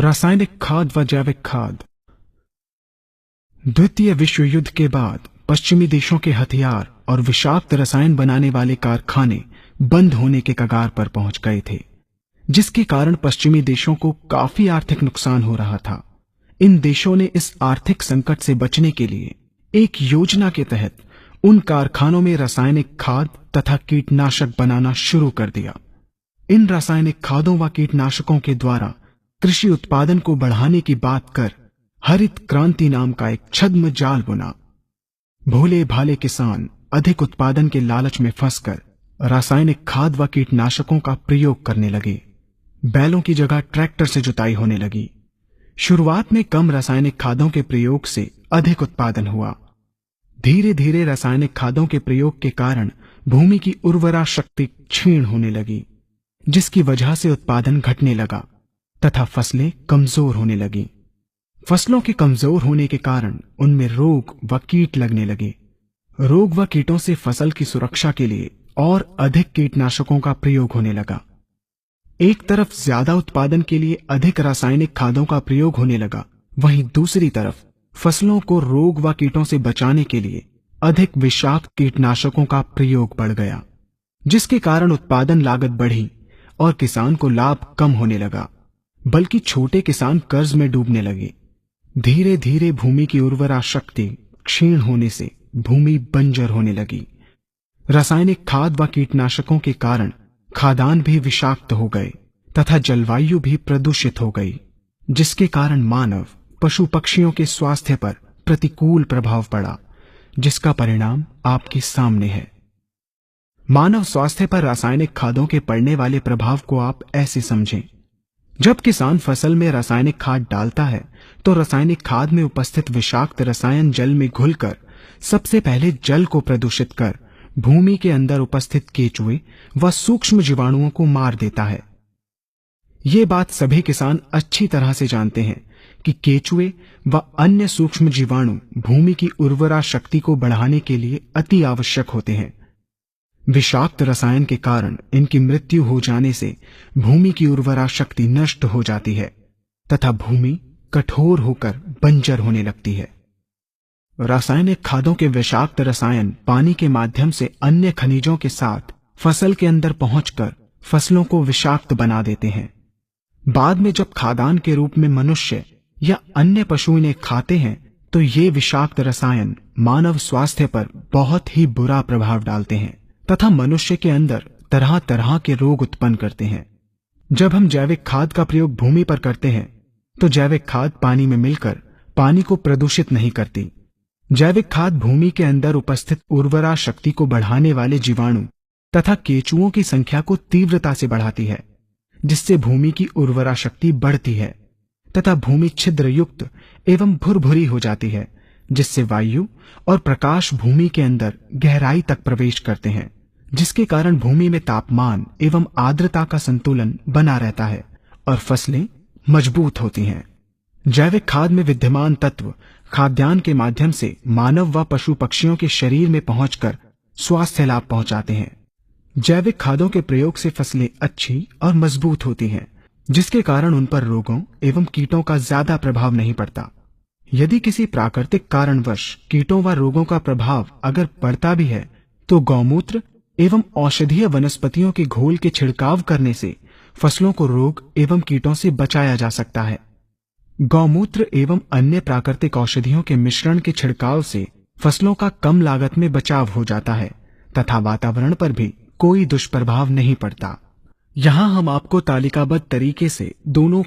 रासायनिक खाद व जैविक खाद। द्वितीय विश्व युद्ध के बाद पश्चिमी देशों के हथियार और विषाक्त रसायन बनाने वाले कारखाने बंद होने के कगार पर पहुंच गए थे, जिसके कारण पश्चिमी देशों को काफी आर्थिक नुकसान हो रहा था। इन देशों ने इस आर्थिक संकट से बचने के लिए एक योजना के तहत उन कारखानों में रासायनिक खाद तथा कीटनाशक बनाना शुरू कर दिया। इन रासायनिक खादों व कीटनाशकों के द्वारा कृषि उत्पादन को बढ़ाने की बात कर हरित क्रांति नाम का एक छद्म जाल बुना। भोले भाले किसान अधिक उत्पादन के लालच में फंसकर रासायनिक खाद व कीटनाशकों का प्रयोग करने लगे। बैलों की जगह ट्रैक्टर से जुताई होने लगी। शुरुआत में कम रासायनिक खादों के प्रयोग से अधिक उत्पादन हुआ। धीरे धीरे रासायनिक खादों के प्रयोग के कारण भूमि की उर्वरा शक्ति क्षीण होने लगी, जिसकी वजह से उत्पादन घटने लगा तथा फसलें कमजोर होने लगी। फसलों के कमजोर होने के कारण उनमें रोग व कीट लगने लगे। रोग व कीटों से फसल की सुरक्षा के लिए और अधिक कीटनाशकों का प्रयोग होने लगा। एक तरफ ज्यादा उत्पादन के लिए अधिक रासायनिक खादों का प्रयोग होने लगा, वहीं दूसरी तरफ फसलों को रोग व कीटों से बचाने के लिए अधिक विषाक्त कीटनाशकों का प्रयोग बढ़ गया, जिसके कारण उत्पादन लागत बढ़ी और किसान को लाभ कम होने लगा, बल्कि छोटे किसान कर्ज में डूबने लगे। धीरे धीरे भूमि की उर्वरा शक्ति क्षीण होने से भूमि बंजर होने लगी। रासायनिक खाद व कीटनाशकों के कारण खाद्यान्न भी विषाक्त हो गए तथा जलवायु भी प्रदूषित हो गई, जिसके कारण मानव पशु पक्षियों के स्वास्थ्य पर प्रतिकूल प्रभाव पड़ा, जिसका परिणाम आपके सामने है। मानव स्वास्थ्य पर रासायनिक खादों के पड़ने वाले प्रभाव को आप ऐसे समझें। जब किसान फसल में रासायनिक खाद डालता है तो रासायनिक खाद में उपस्थित विषाक्त रसायन जल में घुलकर सबसे पहले जल को प्रदूषित कर भूमि के अंदर उपस्थित केचुए व सूक्ष्म जीवाणुओं को मार देता है। ये बात सभी किसान अच्छी तरह से जानते हैं कि केचुए व अन्य सूक्ष्म जीवाणु भूमि की उर्वरा शक्ति को बढ़ाने के लिए अति आवश्यक होते हैं। विषाक्त रसायन के कारण इनकी मृत्यु हो जाने से भूमि की उर्वरा शक्ति नष्ट हो जाती है तथा भूमि कठोर होकर बंजर होने लगती है। रासायनिक खादों के विषाक्त रसायन पानी के माध्यम से अन्य खनिजों के साथ फसल के अंदर पहुंचकर फसलों को विषाक्त बना देते हैं। बाद में जब खाद्यान्न के रूप में मनुष्य या अन्य पशु इन्हें खाते हैं तो ये विषाक्त रसायन मानव स्वास्थ्य पर बहुत ही बुरा प्रभाव डालते हैं तथा मनुष्य के अंदर तरह तरह के रोग उत्पन्न करते हैं। जब हम जैविक खाद का प्रयोग भूमि पर करते हैं तो जैविक खाद पानी में मिलकर पानी को प्रदूषित नहीं करती। जैविक खाद भूमि के अंदर उपस्थित उर्वरा शक्ति को बढ़ाने वाले जीवाणु तथा केचुओं की संख्या को तीव्रता से बढ़ाती है, जिससे भूमि की उर्वरा शक्ति बढ़ती है तथा भूमि छिद्र युक्त एवं भुरभुरी हो जाती है, जिससे वायु और प्रकाश भूमि के अंदर गहराई तक प्रवेश करते हैं, जिसके कारण भूमि में तापमान एवं आर्द्रता का संतुलन बना रहता है और फसलें मजबूत होती हैं। जैविक खाद में विद्यमान तत्व खाद्यान्न के माध्यम से मानव व पशु पक्षियों के शरीर में पहुंचकर स्वास्थ्य लाभ पहुंचाते हैं। जैविक खादों के प्रयोग से फसलें अच्छी और मजबूत होती हैं, जिसके कारण उन पर रोगों एवं कीटों का ज्यादा प्रभाव नहीं पड़ता। यदि किसी प्राकृतिक कारणवश कीटों व रोगों का प्रभाव अगर पड़ता भी है तो गौमूत्र एवं औषधीय वनस्पतियों के घोल के छिड़काव करने से फसलों को रोग एवं कीटों से बचाया जा सकता है। गौमूत्र एवं अन्य प्राकृतिक औषधियों के मिश्रण के छिड़काव से फसलों का कम लागत में बचाव हो जाता है तथा वातावरण पर भी कोई दुष्प्रभाव नहीं पड़ता। यहाँ हम आपको तालिकाबद्ध तरीके से दोनों